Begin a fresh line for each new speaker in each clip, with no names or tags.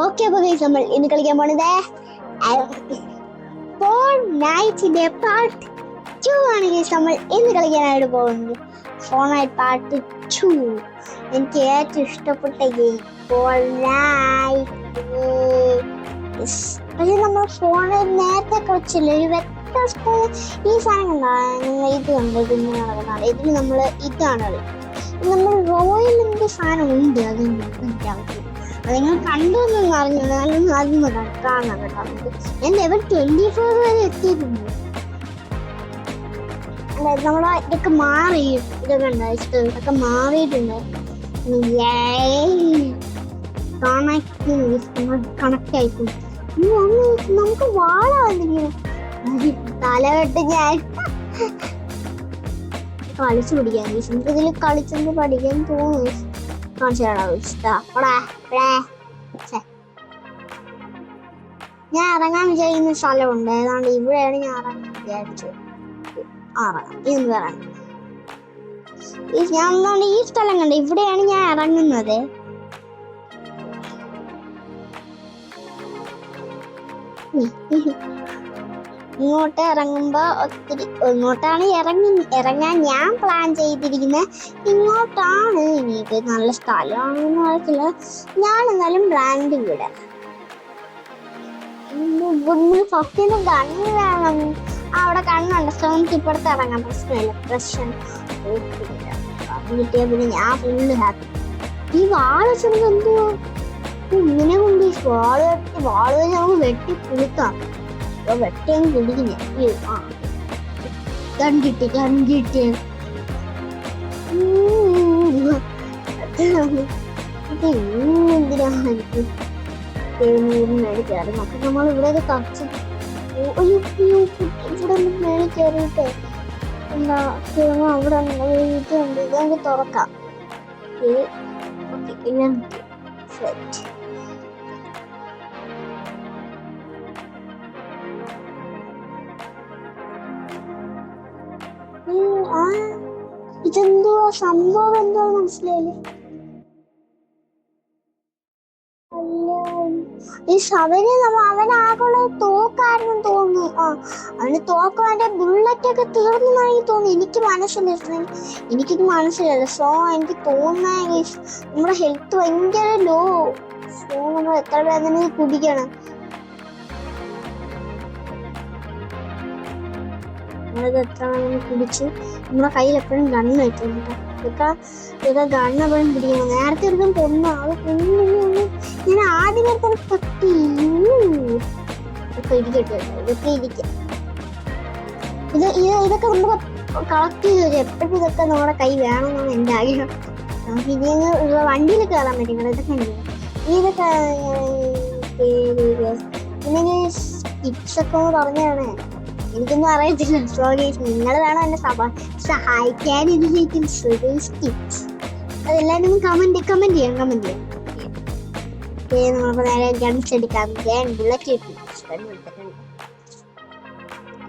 Okay, അപ്പൊ guys നമ്മൾ ഇന്ന് കളിക്കാൻ പോണത് ഫോർട്നൈറ്റിന്റെ പാർട്ട് 2 ആണ് ഗൈസ്. നമ്മൾ ഇന്ന് കളിക്കാനായിട്ട് പോകുന്നത് ഫോർട്നൈറ്റ് പാർട്ട് 2. എനിക്ക് ഏറ്റവും ഇഷ്ടപ്പെട്ട ഗെയിം ഫോർട്നൈറ്റ്. പക്ഷെ നമ്മൾ ഫോണിൽ നേരത്തെ കളിച്ചില്ല, ഒരു വ്യത്യസ്ത ഈ സാധനം ഇത് കണ്ടത് നടക്കുന്നതാണ്. ഇതിൽ നമ്മൾ ഇതാണ് നമ്മൾ റോയൽ എന്ത് സാധനം ഉണ്ട്, അത് എനിക്കറിയില്ല. അത് നിങ്ങൾ കണ്ടോന്നും അറിഞ്ഞില്ല, അതൊന്നും കാണാം കേട്ടോ. ഞാൻ ലെവൽ 24 വരെ എത്തിയിട്ടുണ്ട്. അല്ല, നമ്മളെ ഇതൊക്കെ മാറി, ഇതൊക്കെ ഉണ്ടായിട്ട് ഇതൊക്കെ മാറിയിട്ടുണ്ട്. കണക്ട് ആയിപ്പോയി. നമുക്ക് വാളാന്നിങ്ങനെ തലവെട്ട് ഞാൻ കളിച്ചു പിടിക്കാൻ ഇതിൽ കളിച്ചെന്ന് പഠിക്കാൻ തോന്നുന്നു. ഞാൻ ഇറങ്ങാൻ വിചാരിക്കുന്ന സ്ഥലമുണ്ട്, ഏതാണ്ട് ഇവിടെയാണ് ഞാൻ ഇറങ്ങാൻ വിചാരിച്ചത്. ഞാൻ എന്താണ് ഈ സ്ഥലം കണ്ട, ഇവിടെയാണ് ഞാൻ ഇറങ്ങുന്നത്. ഇങ്ങോട്ട് ഇറങ്ങുമ്പോ ഒത്തിരി ഇങ്ങോട്ടാണ് ഇറങ്ങാൻ ഞാൻ പ്ലാൻ ചെയ്തിരിക്കുന്നത്. ഇങ്ങോട്ടാണ് എനിക്ക് നല്ല സ്ഥലമാണെന്ന് അറിയത്തില്ല. ഞാൻ എന്നാലും ബ്രാൻഡ് വിടാം. ഫസ്റ്റ് കണ്ണ് വേണം. അവിടെ കണ്ണുണ്ട്, സോണിക്ക് ഇപ്പുറത്ത് ഇറങ്ങാൻ പ്രശ്നമില്ല. പ്രശ്നം കിട്ടിയ പിന്നെ ഞാൻ ഫുള്ള് ഹാപ്പി. ഈ വാള് ചെറുത് എന്തുവാ ഇങ്ങനെ കൊണ്ട് വാള് നമുക്ക് വെട്ടി പുളുത്താം. വെട്ടിയും കുടിക്കുന്നേ കണ്ടിട്ട് എന്തിനാണ് മേടിക്കാറ്. നമുക്ക് നമ്മൾ ഇവിടെ തച്ച് ഇവിടെ മേളിൽ കയറിയിട്ട് എന്താ അവിടെ ഇതുണ്ട്, ഇത് നമുക്ക് തുറക്കാം. സെറ്റ്. ഇതെന്തോ സംഭവം എന്തോ മനസ്സിലായില്ലേ. ഈ ശവന് അവനാകുള്ള തോക്കായിരുന്നു തോന്നുന്നു. അവന് തോക്ക് അവന്റെ ബുള്ളറ്റൊക്കെ തീർന്നെന്നാണ് എനിക്ക് തോന്നുന്നു. എനിക്ക് എനിക്കിത് മനസ്സിലല്ല. സോ എനിക്ക് തോന്നുന്ന നമ്മുടെ ഹെൽത്ത് ഭയങ്കര ലോ. സോ നമ്മൾ എത്ര വേദന കുടിക്കണം. എത്ര കുടിച്ച് നമ്മുടെ കയ്യിൽ എപ്പോഴും ഗണ്ണ് വെച്ചിട്ടുണ്ട്. ഇതൊക്കെ ഗണ്ണ് എപ്പോഴും പിടിക്കണം. നേരത്തെ എടുക്കാൻ കൊന്ന അത് കൊന്നു. ഞാൻ ആദ്യമേ തന്നെ തട്ടി ഇരിക്കട്ടെ. ഇതൊക്കെ നമുക്ക് കളക്ട് ചെയ്ത് എപ്പോഴും ഇതൊക്കെ നമ്മുടെ കൈ വേണമെന്നാണ് എൻ്റെ ആഗ്രഹം. നമുക്ക് ഇനി വണ്ടിയിൽ കയറാൻ പറ്റും. ഇതൊക്കെ ഇതൊക്കെ പിന്നെ ടിപ്സൊക്കെ പറഞ്ഞാണ്. എനിക്കൊന്നും അറിയത്തില്ല. സോറി, നിങ്ങൾ വേണം എന്നെ സഹായിക്കാൻ. അതെല്ലാവരും കമന്റ് ചെയ്യാം. നമുക്ക് നേരെ ഗൺസ് എടുക്കാം. ബുള്ളറ്റ്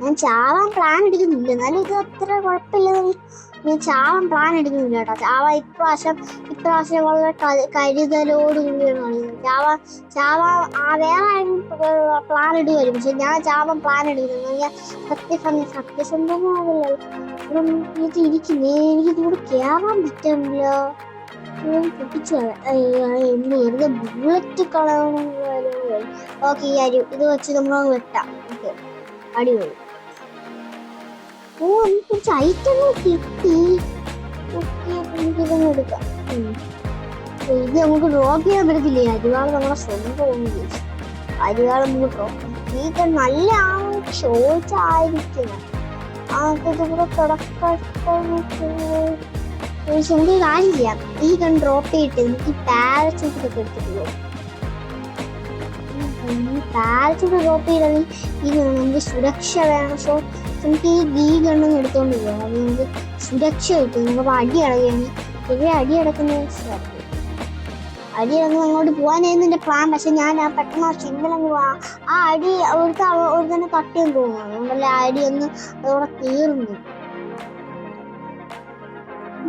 ഞാൻ ചാവാൻ പ്ലാൻ എടുക്കുന്നില്ല, എന്നാലും ഇത് അത്ര കുഴപ്പമില്ല. ഞാൻ ചാവാൻ പ്ലാൻ എടുക്കുന്നില്ല കേട്ടോ. ഇപ്രാവശ്യം വളരെ കരുതലോടുകൂടിയാണ് വേറെ പ്ലാൻ ഇടുവരും. പക്ഷെ ഞാൻ ചാവാൻ പ്ലാൻ എടുക്കുന്നത് ഞാൻ സത്യസന്ധമാവില്ലല്ലോ. ഇവിടെ ഇരിക്കുന്നേ, എനിക്കിതിലൂടെ കയറാൻ പറ്റില്ല. പൊട്ടിച്ചു വെറുതെ ബുള്ളറ്റ് കളയണം. ഓക്കെ, ഈ ഇത് വെച്ച് നമ്മൾ വെട്ടാം. ഓക്കെ, അടിപൊളി. കുറച്ച് ഐറ്റങ്ങൾ കിട്ടി. എനിക്കിതൊന്നും എടുക്കാം. ഇത് നമുക്ക് ഡ്രോപ്പ് ചെയ്യാൻ പറ്റത്തില്ലേ. അരിവാള് നമ്മുടെ സ്വന്തം അരിവാള് നമുക്ക് ഡ്രോപ്പ്. ഇതൊക്കെ നല്ല ആണെന്ന് ചോദിച്ചായിരിക്കണം. കൂടെ നമുക്ക് കാര്യം ചെയ്യാം. ഈ ഗൺ ഡ്രോപ്പ് ചെയ്തിട്ട് നമുക്ക് പാരച്യൂട്ടൊക്കെ എടുത്തിട്ട് പോകും. പാരച്യൂട്ട് ഡ്രോപ്പ് ചെയ്താൽ ഈ നമുക്ക് സുരക്ഷ വേണം. സോ നമുക്ക് ഈ ഗണ്ണൊന്നും എടുത്തോണ്ട് പോകാം. അത് നമുക്ക് സുരക്ഷ കിട്ടും. നമുക്ക് അടി അടക്കുകയാണ്. ഇവിടെ അടി അടക്കുന്നത് അങ്ങോട്ട് പോകാനായിരുന്നു എൻ്റെ പ്ലാൻ. പക്ഷെ ഞാൻ പെട്ടെന്ന് ആ സിമ്പിളങ്ങ് ആ അടി ഒരു തന്നെ തട്ടിയെന്ന് തോന്നുന്നു. അതുകൊണ്ടല്ലേ ആ അടി ഒന്ന് അതോടെ തീർന്നു.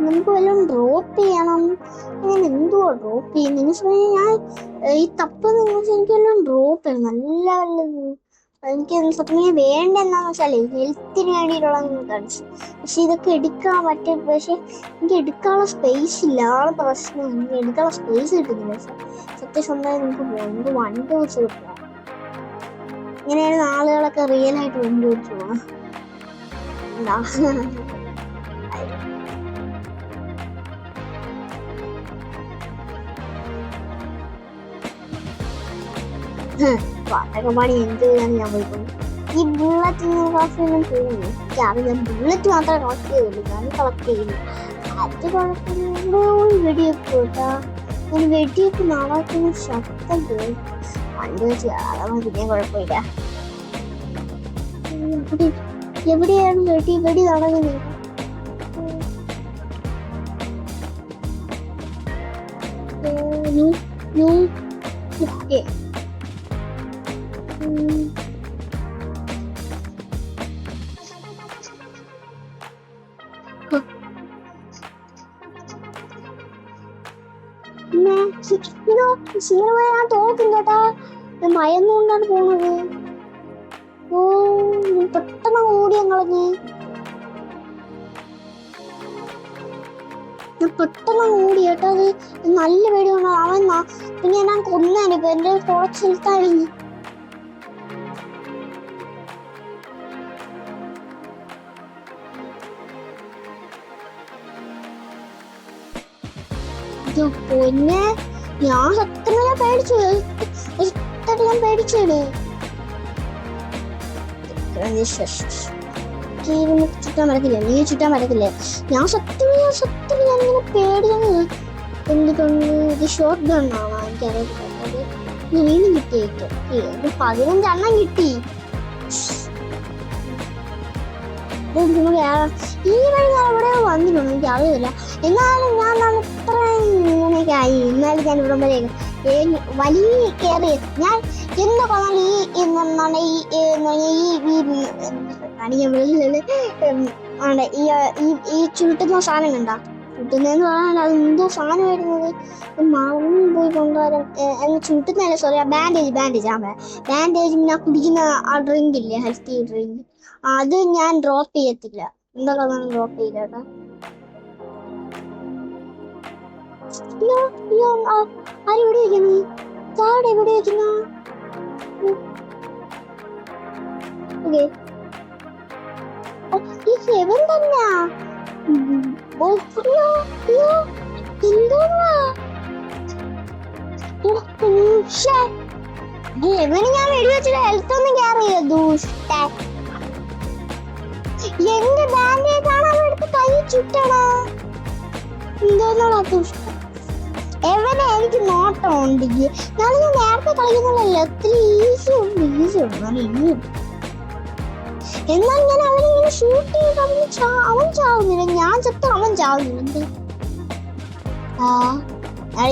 നമുക്ക് വല്ലതും ഡ്രോപ്പ് ചെയ്യണം. ഞാൻ എന്തുവാ ഡ്രോപ്പ് ചെയ്യുന്നത്? ഞാൻ ഈ തപ്പ് എനിക്ക് വല്ലതും ഡ്രോപ്പ് ചെയ്യണം. നല്ല വല്ലതും എനിക്ക് സത്യം വേണ്ട എന്താന്ന് വെച്ചാൽ ഹെൽത്തിന് വേണ്ടിയിട്ടുള്ള കാണിച്ചു. പക്ഷെ ഇതൊക്കെ എടുക്കാൻ പറ്റും. പക്ഷെ എനിക്ക് എടുക്കാനുള്ള സ്പേസ് ഇല്ല. ആണ് പ്രശ്നം. എനിക്ക് എടുക്കാനുള്ള സ്പേസ് കിട്ടുന്നില്ല. സത്യസന്ധമായി നമുക്ക് പോകാം. വണ്ടി വെച്ച് കിട്ടുക. ഇങ്ങനെയാണ് ആളുകളൊക്കെ റിയൽ ആയിട്ട് വണ്ടി വെച്ച് പോകാം. പാട്ടൊക്കെ എന്ത് ചെയ്താണ് ഞാൻ പോയിക്കൊണ്ട്. ഈ ബുള്ളറ്റ് ക്ലാസ്സിലും പോകുന്നു. ഞാൻ ബുള്ളറ്റ് മാത്രമേ കളക്ട് ചെയ്യുള്ളൂ. ഞാൻ കളക്ട് ചെയ്യുന്നു. അത് കുഴപ്പമില്ല. വെടിവെപ്പ് കേട്ടാ. ഞാൻ വെടിവെപ്പ് നാളാക്കുന്ന ശബ്ദം കേൾക്കും. വണ്ടി വെച്ച് കാണാൻ പിന്നെ കുഴപ്പമില്ല. എവിടെയാണ് വെടി നടക്കുന്നത്? ഞാൻ തോക്കും കേട്ടാ. ഞാൻ മയന്നുകൊണ്ടാണ് പോണത്. ഓ പെട്ടെന്ന് ഓടി ഞങ്ങളഞ്ഞ്. ഞാൻ പെട്ടെന്ന് ഓടി കേട്ടോ. അത് നല്ല പേടി കൊണ്ടോ അവൻ. പിന്നെ ഞാൻ കൊന്നേനെ. ഇപ്പൊ എന്റെ കുറച്ച് സ്ഥലത്തായിരുന്നു. പൊന്നെ ഞാൻ സത്യം പേടിച്ചു. ഞാൻ പേടിച്ചേണ്. ചുറ്റാൻ പറ്റത്തില്ല. നീ ചുറ്റാൻ പറ്റത്തില്ലേ? ഞാൻ സത്യം ഞാനിങ്ങനെ പേടിയാണ്. എന്തുകൊണ്ട് ഇത് ഷോർട്ട് ഗണ്ണാണോ എനിക്കറിയത്തില്ല. വീണ്ടും കിട്ടിയേക്കും. 15 എണ്ണം കിട്ടി. ഈ വഴി ഞാൻ ഇവിടെ വന്നിട്ടുണ്ട്. എനിക്ക് അറിയില്ല. എന്നാലും ഞാൻ ഇത്ര ഇങ്ങനെയൊക്കെ ആയി. എന്നാലും ഞാൻ ഇവിടെ വരെ വലിയ കയറി. ഞാൻ എന്ന് പറഞ്ഞാൽ ഈ ചുരുട്ടുന്ന സാധനം കണ്ട. ചുട്ടുന്നതെന്ന് പറഞ്ഞാൽ അത് എന്തോ സാധനം വരുന്നത് മറന്നു പോയി കൊണ്ടുവരാൻ. ചുട്ടുന്നല്ല, സോറി, ബാൻഡേജ് ഞാൻ കുടിക്കുന്ന ആ ഡ്രിങ്ക് ഇല്ലേ, ഹെൽത്തി ഡ്രിങ്ക്, അത് ഞാൻ ഡ്രോപ്പ് ചെയ്യത്തില്ല. എന്തൊക്കെ ഡ്രോപ്പ് ചെയ്യില്ല കേട്ടോ. ആരെവിടെ വയ്ക്കുന്നു? താഴെ എവിടെ വയ്ക്കുന്ന? ഈ ഹെവൻ തന്നെയാ. ഹെവന് ഞാൻ വെടിവെച്ചിട്ട് ഹെൽത്ത് ഒന്നും കെയർ ചെയ്ത ദൂഷ്ട. എന്റെ ബാൻഡേജ് ആണ് അവരെടുത്ത് കൈ ചുറ്റണ. എന്തോന്നാണ് ദുഷ്ട. എവനെ എനിക്ക് നോട്ടം ഉണ്ടെങ്കിൽ ഞാൻ നേരത്തെ കളിക്കുന്നുള്ളല്ലോ. എത്ര ഈസി ഉണ്ട്. എന്നാൽ ഞാൻ അവനിങ്ങനെ ഷൂട്ട് ചെയ്ത് അവൻ ചാവുന്നില്ല. ഞാൻ ചത്ത അവൻ ചാവുന്നില്ല.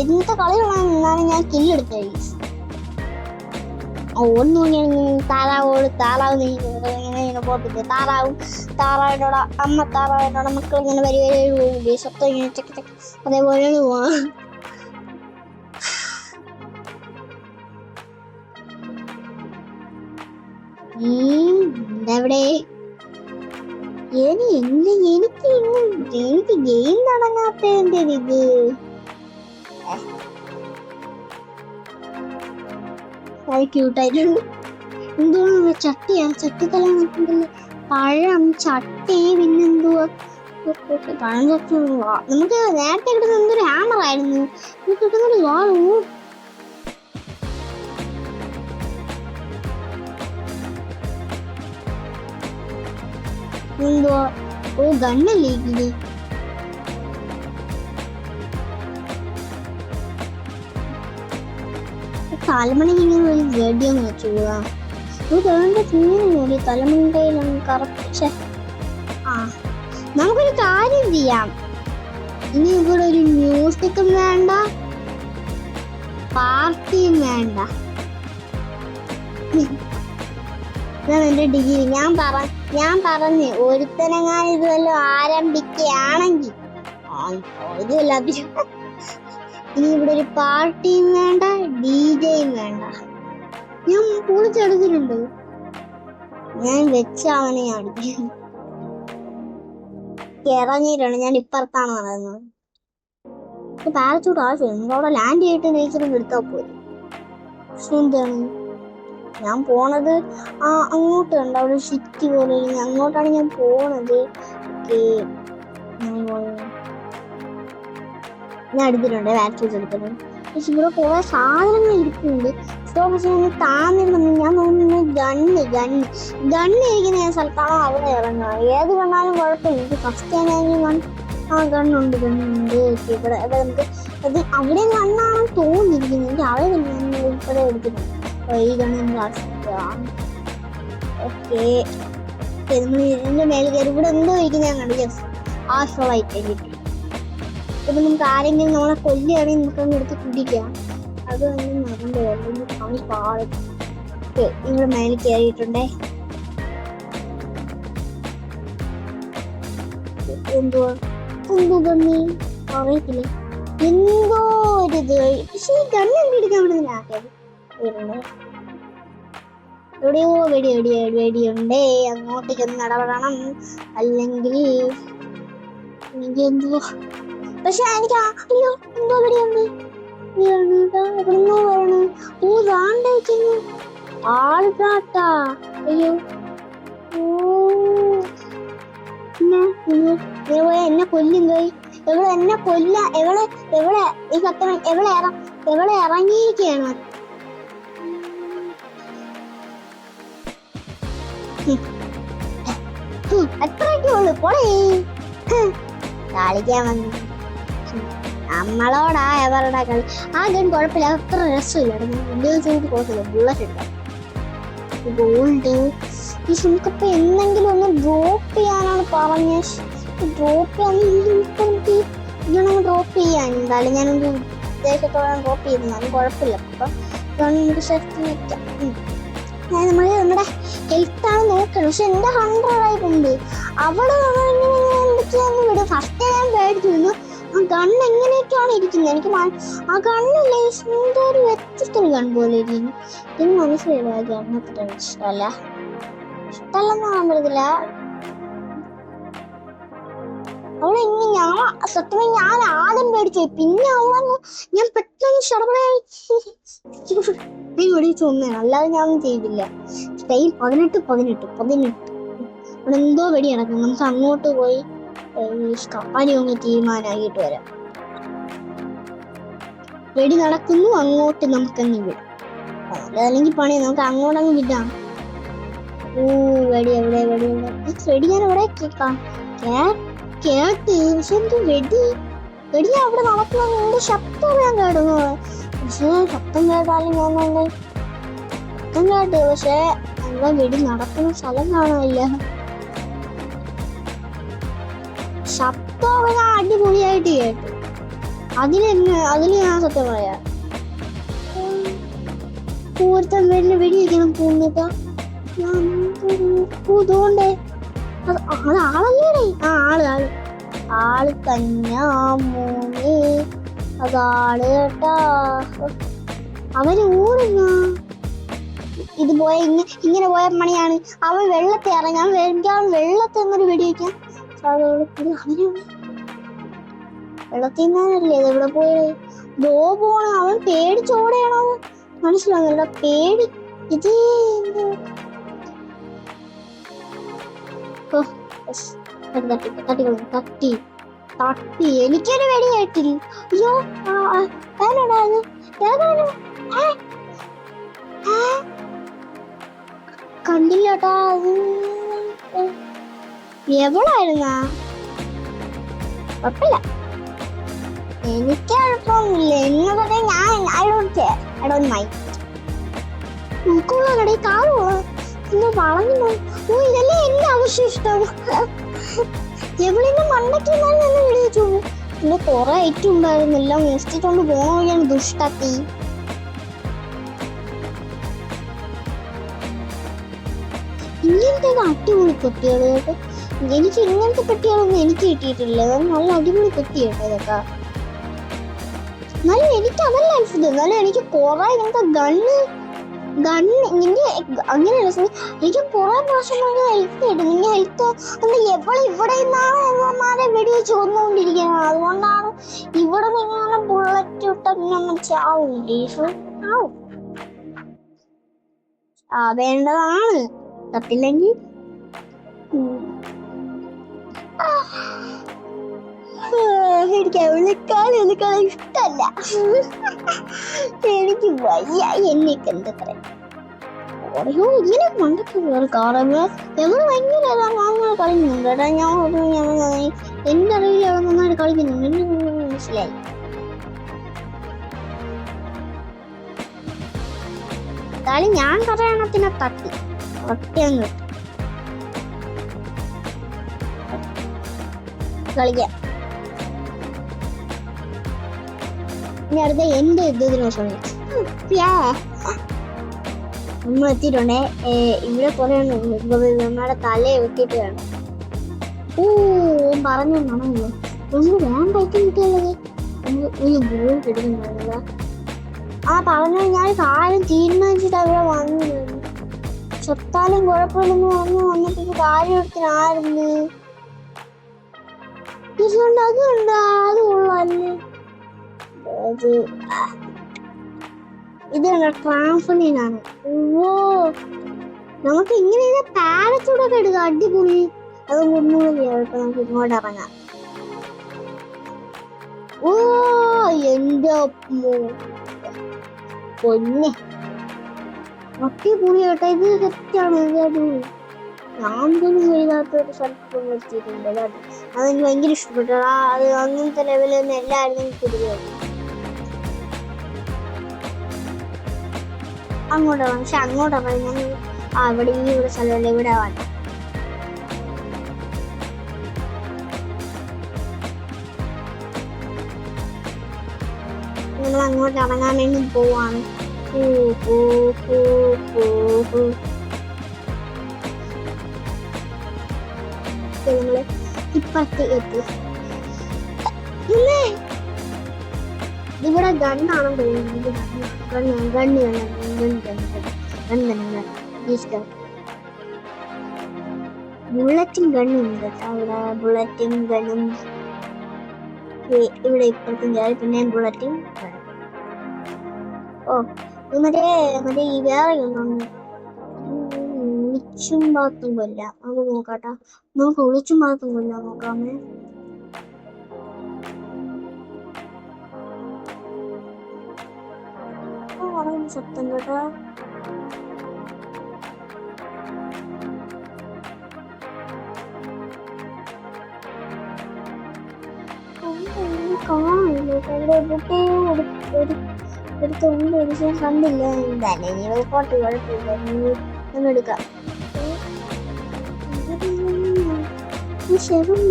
ഇന്നത്തെ കളികളാണ് ഞാൻ കില്ലെടുത്തത്. ഒന്നും താറാവ് ഇങ്ങനെ പോട്ടിട്ട് താറാവിനോട് അമ്മ താറാവിനോട് മക്കൾ ഇങ്ങനെ വരി പോകില്ലേ, സ്വത്തം ഇങ്ങനെ ചെക്ക് അതേപോലെയാണ് പോവാ. എവിടെ എനിക്ക് ഗെയിം തുടങ്ങാത്ത ഇത്. ക്യൂട്ടായിട്ടുണ്ട്. എന്തോന്ന് ചട്ടിത്തല പഴം, ചട്ടി, പിന്നെന്തുവാ പഴം ചട്ടി. നമുക്ക് നേരത്തെ കിട്ടുന്ന എന്തൊരു ഹാമർ ആയിരുന്നു. കിട്ടുന്നൊരു വാളൂ. എന്തുവാ? ഓ ഗണ്ണല്ലേ ഇതില്. തലമണിക്ക് ഇങ്ങനെ ഒരു ഗഡിയൊന്ന് വെച്ചുകൂടാ. തലമുണ്ടയിലും കറക്റ്റ്. നമുക്കൊരു കാര്യം ചെയ്യാം. ഇനി ഇവിടെ ഒരു മ്യൂസിക്കും വേണ്ട, പാർട്ടിയും വേണ്ട. എന്റെ ഡിഗ്രി ഞാൻ പറഞ്ഞു ഒരുത്തനെങ്ങാൻ ഇത് വല്ലതും ആരംഭിക്കുകയാണെങ്കിൽ ഇതല്ല ഇനി ഇവിടെ ഒരു പാർട്ടിയും വേണ്ട ഡിജയും വേണ്ട. ഞാൻ പൊളിച്ചെടുത്തിട്ടുണ്ട്. ഞാൻ വെച്ച അവനെ അടിക്കും. ഇറങ്ങിയിട്ടാണ് ഞാൻ ഇപ്പുറത്താണ് പറയുന്നത്. പാരച്ചൂട്ട് ആവശ്യം നിങ്ങൾ അവിടെ ലാൻഡ് ചെയ്തിട്ട് നേച്ചറും എടുത്താൽ പോയി. എന്താണ് ഞാൻ പോണത് അങ്ങോട്ട് കണ്ട അവിടെ സിറ്റി പോലെ അങ്ങോട്ടാണ് ഞാൻ പോണത്. ഞാൻ എടുത്തിട്ടുണ്ട് പാരച്ചൂട്ട് എടുത്തിട്ടുണ്ട്. പക്ഷെ ഇവിടെ കുറെ സാധനങ്ങൾ ഇരിക്കുന്നുണ്ട്. പക്ഷെ താന്നിരുന്നു ഞാൻ തോന്നുന്നു ഗണ്ണ് ഇരിക്കുന്ന സ്ഥലത്താണോ അവിടെ ഇറങ്ങുക. ഏത് കണ്ണാലും കുഴപ്പമില്ല. എനിക്ക് ഫസ്റ്റ് ഞാൻ ഗണ്ണുണ്ട് ഇവിടെ നമുക്ക് അത് അവിടെ ഗണ്ണാണെന്ന് തോന്നിയിരിക്കുന്നത്. എനിക്ക് അവിടെ ഇവിടെ എടുത്തിട്ടുണ്ട്. ഈ ഗണ്ണ് നമുക്ക് ആവശ്യമാണ്. ഓക്കെ നമ്മൾ ഇതിന്റെ മേലെ കയറി ഇവിടെ എന്തോ ഇരിക്കുന്ന ഞാൻ കണ്ടു. ജസ്റ്റ് ആശ്രമായിട്ട് കിട്ടി. ഇപ്പൊ നമുക്ക് ആരെങ്കിലും നമ്മളെ കൊല്ലുകയാണെങ്കിൽ നമുക്കൊന്ന് എടുത്ത് കുടിക്കാം. അത് തന്നെ മറന്നു വരുന്നു. പണി പാടും. ഇവിടെ മേലെ കയറിയിട്ടുണ്ടേ. എന്തുവാ ഗണ്ണി അറിയത്തില്ല. എന്തോ ഒരിത്. പക്ഷെ ഈ ഗണ്ണ് എടുക്കാൻ വേണ്ടി ആക്കിയത് എവിടെയോ വെടിയുണ്ടേ. അങ്ങോട്ടേക്ക് ഒന്ന് ഇടപെടണം. അല്ലെങ്കിൽ എന്തുവാ. പക്ഷെ എനിക്ക് അയ്യോ എന്തോ വെടിയുണ്ട്. എവിടുന്നോ വരണം. ഓ ദാണ്ട് വെക്കുന്നു ആൾക്കാട്ടാ. അയ്യോ എന്നെ കൊല്ലും പോയി. എന്നെ കൊല്ല എവളെ ഈ സത്യം എവളെ ഇറങ്ങിയിരിക്കുകയാണ്. അത്രയൊക്കെ ഉള്ളു. പോളേ കളിക്കാൻ വന്നു നമ്മളോടാ എവരുടെ കളി. ആ ഗൺ കുഴപ്പമില്ല. അത്ര രസമില്ല. കുഴപ്പമില്ല. ബുള്ളറ്റ് ഉണ്ടാവും. ഗോൾഡ് നമുക്കിപ്പോ എന്തെങ്കിലും ഒന്ന് ഡ്രോപ്പ് ചെയ്യാനാണ് പറഞ്ഞത്. ഡ്രോപ്പ് ഡ്രോപ്പ് ചെയ്യാൻ എന്തായാലും ഞാനൊരു ഉദ്ദേശത്തോടെ ഡ്രോപ്പ് ചെയ്യുന്നതാണ്. കുഴപ്പമില്ല. അപ്പൊ നമുക്ക് സെറ്റ് നിൽക്കാം. ഞാൻ നമ്മുടെ ഹെൽത്താണ് നോക്കണം. പക്ഷെ എന്റെ 100 ആയിട്ടുണ്ട്. അവിടെ എന്തൊക്കെയാന്ന് വിടും. ഫസ്റ്റ് ഞാൻ പേടിച്ചു. ആ ഗണ്ണ് എങ്ങനെയൊക്കെയാണ് ഇരിക്കുന്നത്. എനിക്ക് ആ ഗണ്ണില്ലേ എന്തോ ഒരു വ്യത്യസ്തൊരു ഗൺ പോലെ ഇരിക്കുന്നു. എനിക്ക് മനസ്സിലായില്ല. ആ ഗണ്ണ് അത്ര ഇഷ്ടമല്ലെന്ന് പറയാൻ പറ്റത്തില്ല. അവിടെ ഞാൻ സത്യം ഞാൻ ആദ്യം പേടിച്ചു. പിന്നെ അവിടെ ഞാൻ പെട്ടെന്ന് വെടിച്ചു ഒന്നാണ്. അല്ലാതെ ഞാനൊന്നും ചെയ്തില്ല. ടൈം 18 അവിടെ എന്തോ വെടി നടക്കും. നമുക്ക് അങ്ങോട്ട് പോയി കാര്യം ഒന്ന് തീരുമാനമാക്കിയിട്ട് വരാം. വെടി നടക്കുന്നു. അങ്ങോട്ട് നമുക്കങ്ങ് വിടാം. അല്ലെങ്കിൽ പണി നമുക്ക് അങ്ങോട്ടങ്ങ് വിടാം. വെടി എവിടെ വെടി ഞാൻ എവിടെ കേൾക്കാം കേട്ട്. പക്ഷെ എന്ത് വെടി അവിടെ നടക്കുന്ന ശബ്ദം ഞാൻ കേടുന്നു. പക്ഷെ ശബ്ദം കേട്ടാലും ഞാൻ ശബ്ദം കേട്ടു. പക്ഷെ അവിടെ വെടി നടക്കുന്ന സ്ഥലം കാണാനില്ല. ശബ്ദം ഞാൻ അടിപൊളിയായിട്ട് കേട്ടു. അതിന് ഞാൻ സത്യം പറയാ. പൂരത്തെ വെടിവെക്കണം പോകുന്നതാ. ഇതുകൊണ്ടേ അത് ആളല്ലേ. ആള് തന്നെ മോനെ. അതാള് കേട്ടാ. അവര് ഓടുന്ന ഇത് പോയ ഇങ്ങനെ പോയ മണിയാണ്. അവൻ വെള്ളത്തെ ഇറങ്ങാൻ വെള്ളത്തെ എന്നൊരു വെടിവെക്കാൻ വെള്ളത്തിൽ നിന്നല്ലേ എവിടെ പോയത്. ദോ പോണ അവൻ പേടിച്ചോടെയാണോ മനസ്സിലാവുന്നില്ല. പേടി ഇത് തട്ടി എനിക്കൊരു വെടി കേട്ടില്ല. അയ്യോ കണ്ടില്ലോട്ടാ. എവളായിരുന്നാ കുഴപ്പമില്ല. എനിക്ക് കുഴപ്പമൊന്നുമില്ല. എന്നോടൊക്കെ നമുക്കുള്ള കാറ് ഇന്ന് വളഞ്ഞു. ഇതല്ലേ എന്റെ അവശിഷ്ടം. എവിടെന്ന് മണ്ടയ്ക്ക് തന്നെ വിളിച്ചു. പിന്നെ കുറെ ഐറ്റം ഉണ്ടായിരുന്നില്ല. മേടിച്ചിട്ടോണ്ട് പോകാൻ ദുഷ്ടാത്തി. ഇങ്ങനത്തെ അടിപൊളി കുട്ടികൾ കേട്ടോ. എനിക്ക് ഇങ്ങനത്തെ പെട്ടികളൊന്നും എനിക്ക് കിട്ടിയിട്ടില്ല. നല്ല അടിപൊളി പെട്ടി കേട്ടോ ഇതൊക്കെ. എന്നാലും എനിക്ക് അതല്ല അത്ഭുതം. എന്നാലും എനിക്ക് കുറെ ഇങ്ങനത്തെ ഗണ്ണ് നിന്റെ അങ്ങനെയല്ല, എനിക്ക് കുറെ പ്രാവശ്യം ഹെൽത്ത് കിട്ടും. നിന്റെ ഹെൽത്ത് എവിടെ ഇവിടെ നിന്നാണ് വെടിവെച്ച് കൊന്നുകൊണ്ടിരിക്കുന്നത്. അതുകൊണ്ടാണ് ഇവിടെ നിന്നാലും ബുള്ളറ്റ് ഇട്ടൊന്നും ചാവും. ആവും വേണ്ടതാണ് തപ്പില്ലെങ്കിൽ. എനിക്ക് വിളിക്കാൻ ഇഷ്ടല്ല. എനിക്ക് വയ്യ. എന്നൊക്കെ എന്താ പറയാ, അയ്യോ ഇങ്ങനെ മണ്ടൊക്കെ കാറങ്ങ് ഞങ്ങൾ ഭയങ്കര കളിക്കുന്നുണ്ട് കേട്ടാ. എന്റെ അറിവിൽ അവൻ നന്നായിട്ട് കളിക്കുന്നുണ്ട്. എനിക്ക് മനസ്സിലായി. കളി ഞാൻ പറയണത്തിനെ തട്ടി ഒറ്റങ്ങ് കളിക്കാം. ഇനി അടുത്ത എന്റെ യുദ്ധത്തിന് സമയം നമ്മൾ എത്തിയിട്ടുണ്ടേ. ഇവിടെ കുറെ നമ്മുടെ തലയെ വെട്ടിട്ട് വേണം. പറഞ്ഞു നടന്നല്ലോ ഒന്ന് വേണ്ട ഐറ്റം കിട്ടിയുള്ളത്. ഗോൾ കിട്ടുന്നുണ്ടാവില്ല. പറഞ്ഞു ഞാൻ കാര്യം തീരുമാനിച്ചിട്ട് അവിടെ വന്നു. ചൊത്താലും കുഴപ്പമില്ലെന്ന് പറഞ്ഞു വന്നിട്ട് കാര്യത്തിനായിരുന്നു. അതുണ്ട് അത് കൊള്ളാല്ലേ. ഇത് ട്രാംഫലിനാണ്. നമുക്ക് ഇങ്ങനെ പാരച്ചൂടൊക്കെ എടുക്കാം. അടിപൊളി. അത് ഒന്നുകൂടി നമുക്ക് ഇങ്ങോട്ട് ഇറങ്ങാം. എന്റെ പൊന്നെ അടിപൊളി കേട്ടോ. ഇത് തെറ്റാണ്. ഞാൻ പോലും ചെയ്താത്ത ഒരു സ്ഥലത്ത് എത്തിയിട്ടുണ്ട്. അതെനിക്ക് ഭയങ്കര ഇഷ്ടപ്പെട്ടു. അത് അങ്ങനത്തെ ലെവലിൽ തന്നെ എല്ലാവരും കുടുങ്ങും. അങ്ങോട്ടാണ്. പക്ഷെ അങ്ങോട്ടാണ് ഞാൻ ഇവിടെ ഇവിടെ സ്ഥലമല്ല ഇവിടെ വേണം. നമ്മൾ അങ്ങോട്ട് ഇറങ്ങാൻ വേണ്ടി പോവാണ്. നമ്മള് ഇപ്പത്തെ എത്തി. ഇവിടെ ഗണ്ണാണ് തോന്നുന്നത്. ബുള്ളറ്റും ഗണ്ണും കേട്ടോ. അവിടെ ബുള്ളറ്റും ഗണ്ണും ഇവിടെ ഇപ്പുറത്തും കയറി പിന്നെ ബുള്ളറ്റും ഗണ്ണും. മറ്റേ ഈ വേറെ ഒന്നുണ്ട്. ഒളിച്ചും ഭാഗത്തും കൊല്ലാം. അത് നോക്കാട്ടാ. നമുക്ക് ഒളിച്ചും ഭാഗത്തും കൊല്ലാം നോക്കാമേ. ശബ്ദം കേട്ടോ. കണ്ടില്ല. എന്തായാലും പോട്ട് കുഴപ്പമില്ല. ഒന്നെടുക്കാം.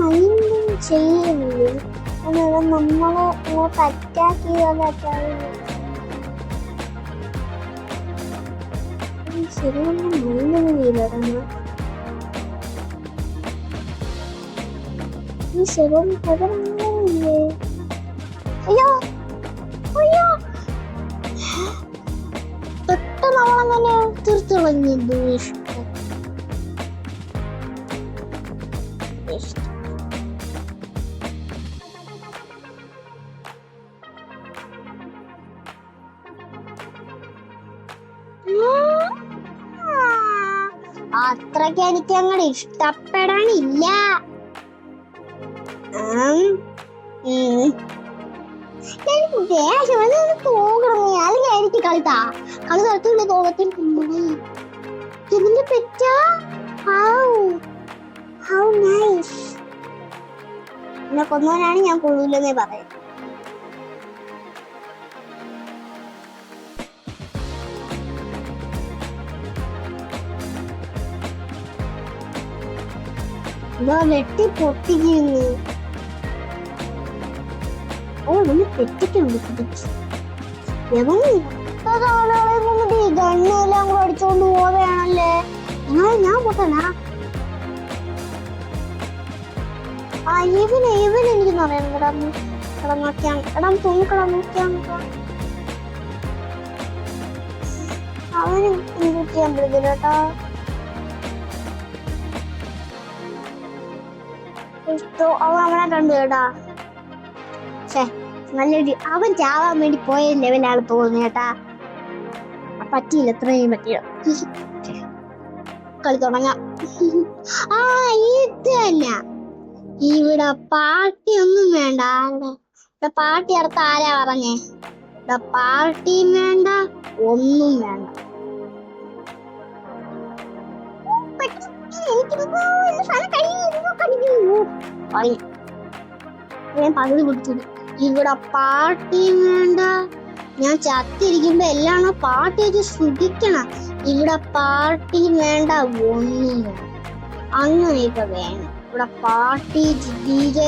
മൈൻഡും ചെയ്യുന്നില്ല. നമ്മളെ ഇങ്ങോട്ട് അറ്റാക്ക് ചെയ്താൽ ശരിയൊന്നും മൈൻഡൊന്നും ചെയ്യില്ല. ഈ ശരിയും പകരമില്ലേ. അയ്യോ അയ്യോ പെട്ടെന്ന് അവളങ്ങനെ തീർത്തുകളഞ്ഞു. അത്രയ്ക്ക് എനിക്ക് അങ്ങോട്ട് ഇഷ്ടപ്പെടാനില്ല. എനിക്ക് ദേഷ്യം പോകണമേ. അല്ലെങ്കിൽ എനിക്ക് കളി തരത്തില്ല. തോകത്തിൽ ഇതിന്റെ പെറ്റാ. എന്നെ കൊന്നവനാണ് ഞാൻ കൊള്ളൂലെന്നേ പറയാം. വെട്ടി പൊട്ടിക്കുന്നു. നമ്മൾ പെറ്റിക്കുണ്ട്. ഗണ്ണെല്ലാം കൂടെ അടിച്ചോണ്ട് പോവുകയാണല്ലേ. ഞാൻ പൊട്ടനാ. ആ ഇവന് എനിക്കൊന്നും അറിയാം. എടാ നോക്കിയാണ്. എടാ തൂക്കടാ നോക്കിയാണ്. അവന് ഇൻവൈറ്റ് ചെയ്യാൻ പറ്റത്തില്ല കേട്ടാ. അവൻ അവനെ കണ്ടു കേട്ടാ. നല്ലൊരു അവൻ ചാവാൻ വേണ്ടി പോയ ലെവലാണ് തോന്നുന്നു കേട്ടാ. പറ്റിയില്ല, എത്രയും പറ്റില്ല. കളി തുടങ്ങാം. ആ ഇത് തന്നെ. ഇവിടെ പാർട്ടി ഒന്നും വേണ്ട. ഇവിടെ പാർട്ടി അടുത്ത ആരാ പറഞ്ഞേ? ഇവിടെ പാർട്ടിയും വേണ്ട, ഒന്നും വേണ്ട. പകുതി കൊടുത്തത്. ഇവിടെ പാർട്ടിയും വേണ്ട. ഞാൻ ചത്തിരിക്കുമ്പോ എല്ലാം പാർട്ടി വെച്ച് ശ്രദ്ധിക്കണം. ഇവിടെ പാർട്ടിയും വേണ്ട, ഒന്നും വേണ്ട. അങ്ങനെ ഇപ്പൊ വേണം. ഇവിടെ പാർട്ടി DJ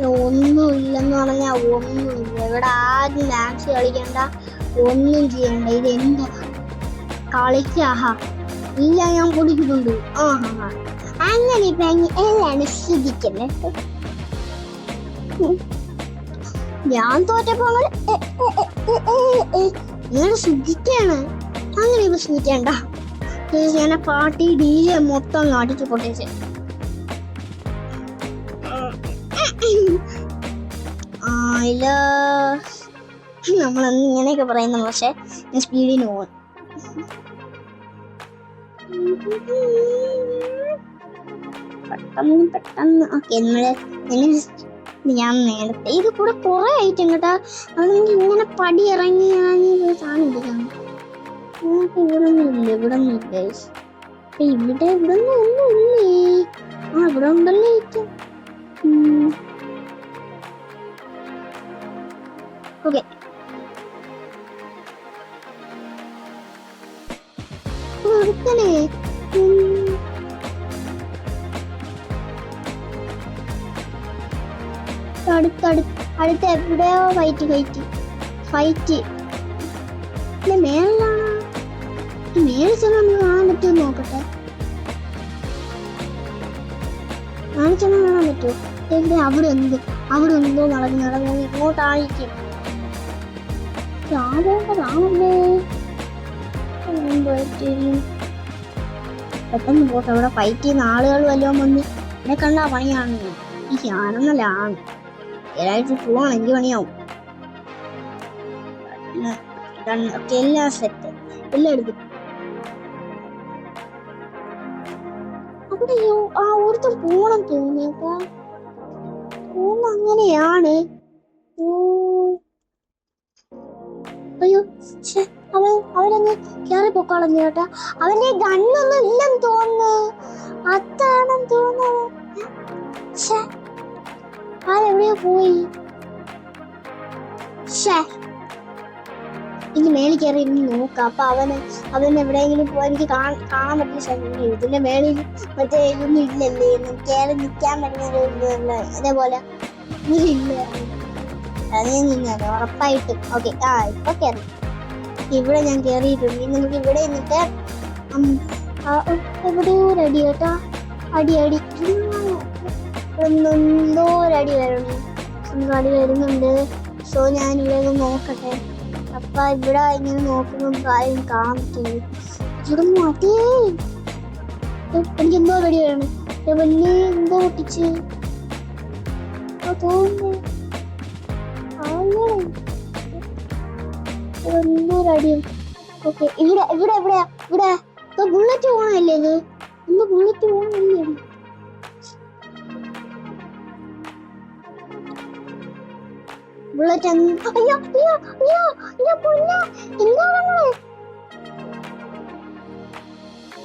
ഒന്നുമില്ലെന്ന് പറഞ്ഞാ ഒന്നുമില്ല. ഇവിടെ ആരും ഡാൻസ് കളിക്കണ്ട, ഒന്നും ചെയ്യണ്ട. ഇത് എന്താ കളിക്കാഹാ? ഇല്ല, ഞാൻ കുടിക്കുന്നുണ്ട്. ആഹാ, അങ്ങനെ ഇപ്പൊ എല്ലാം ശ്രദ്ധിക്കണേ. ഞാൻ തോറ്റപ്പോ നിങ്ങൾ ശ്രദ്ധിക്കാണ്. അങ്ങനെ ഇപ്പൊ ശ്രദ്ധിക്കണ്ട. ഞാൻ പാർട്ടി DJ മൊത്തം അടിച്ചു പൊട്ടിച്ച്. നമ്മളന്ന് ഇങ്ങനെയൊക്കെ പറയുന്നു, പക്ഷെ സ്പീഡിന് പോകും. പെട്ടെന്ന് ഓക്കെ. ഞാൻ നേരത്തെ ഇത് കൂടെ കുറെ ആയിട്ടും കേട്ടാ. അത് ഇങ്ങനെ പടി ഇറങ്ങി സാധനം എടുക്കാം. ഇവിടെ ഒന്നും ഇല്ല. ഇവിടെ ഒന്നും ഒന്നുമില്ലേ. ആ ഇവിടെ ഉണ്ടല്ലോ ഏറ്റവും. ഓക്കെ, അടുത്തല്ലേ അടുത്ത എവിടെയോ ഫൈറ്റ് മേളിലാണ്. മേളിൽ ചെന്ന് നമുക്ക് കാണാൻ പറ്റുമോ നോക്കട്ടെ. ചെന്ന് കാണാൻ പറ്റുമോ? എവിടെ? അവിടെ എന്തോ നടന്നു ഇങ്ങോട്ടായിരിക്കും. ആണല്ലേ. പെട്ടെന്ന് പോട്ടെ. അവിടെ ഫൈറ്റ് ചെയ്യുന്ന ആളുകൾ വല്ലതും വന്ന് എന്നെ കണ്ടാ പണിയാണ്. ഈ ഞാനെന്നല്ലാണ് ഏഴാഴ്ച പോവാണ്, എനിക്ക് പണിയാവും. എല്ലാം സെറ്റ്, എല്ലാം എടുക്കും. അവിടെയോ ആ ഒരുത്തം പോണം തോന്നിയപ്പോ അങ്ങനെയാണ്. അയ്യോ അവരങ്ങ് കേറി പൊക്കളഞ്ഞു കേട്ടാ. അവന്റെ ഗണ്ണൊന്നും ഇല്ലെന്ന് തോന്നുന്നു. അതാണെന്ന് തോന്നുന്നത്. ആരെവിടെയോ പോയി. ഇനി മേളിൽ കയറി നോക്കാം. അപ്പൊ അവൻ എവിടെയെങ്കിലും പോയി എനിക്ക് കാണാൻ പറ്റിയ സ്ഥലം. ഇതിന്റെ മേളിൽ മറ്റേ ഒന്നും ഇല്ലല്ലേ, കയറി നിൽക്കാൻ പറ്റുന്ന അതേപോലെ ഇല്ല. അത് ഉറപ്പായിട്ടും. ഓക്കെ, ഇപ്പൊ കയറി. ഇവിടെ ഞാൻ കേറിയിട്ടുണ്ട്. നമുക്ക് ഇവിടെ നിന്നിട്ട് എവിടെയോ അടി കേട്ടാ. അടി എന്തോ ഒരടി വരണം. അടി വരുന്നുണ്ട്. സോ ഞാൻ ഇവിടെ നോക്കട്ടെ. അപ്പൊ ഇവിടെ ഇങ്ങനെ നോക്കുമ്പോൾ കാര്യം കാണാൻ പറ്റുള്ളൂ. ഇവിടെ മാറ്റേ എനിക്ക് എന്തോ അടി വേണം. വലിയ എന്തോ പൊട്ടിച്ച് തോന്നുന്നു. എന്തോരടിയും. ഓക്കെ, ഇവിടെ ബുള്ളറ്റ് പോകണല്ലേ? ഇത് ഒന്ന് ബുള്ളറ്റ് പോകണല്ലേ? ബുള്ളറ്റ്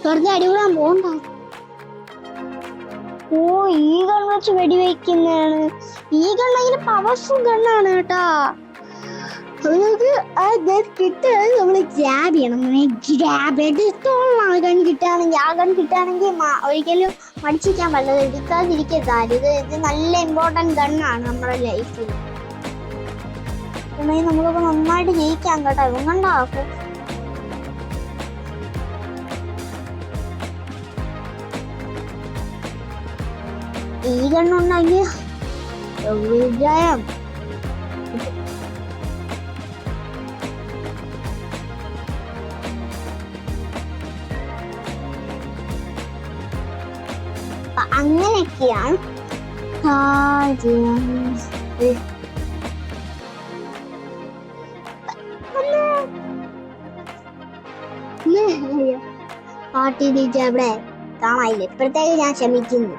വെറുതെ അടികൂടാൻ പോകണ്ട. ഓ, ഈ ഗൺ വെച്ച് വെടിവെക്കുന്നതാണ്. ഈ ഗണ്ണ പവർഫുൾ ഗണ്ണാണ് കേട്ടാ. നമുക്ക് ആ ഗൺ കിട്ടുന്നത് നമ്മൾ ഗ്രാബ് ചെയ്യണം. ഗ്രാബ് എടുത്തോളാം. ഗൺ കിട്ടുകയാണെങ്കിൽ ആ ഗൺ കിട്ടുകയാണെങ്കിൽ ഒരിക്കലും മടിച്ചിരിക്കാൻ പറ്റത്, എടുക്കാതിരിക്കരുത്. ഇത് നല്ല ഇമ്പോർട്ടൻറ്റ് ഗണ്ണാണ് നമ്മുടെ ലൈഫിൽ. നമുക്കിപ്പോ നന്നായിട്ട് ജയിക്കാം കേട്ടോ. ഇവങ്ങണ്ടാക്കും. ഈ കണ്ണുണ്ടെങ്കിൽ വിജയം. അങ്ങനെയൊക്കെയാണ് കാര്യം. പാർട്ടി ടീച്ചർ അവിടെ കാണാനില്ല. ഇപ്പോഴത്തേക്ക് ഞാൻ ക്ഷമിക്കുന്നു.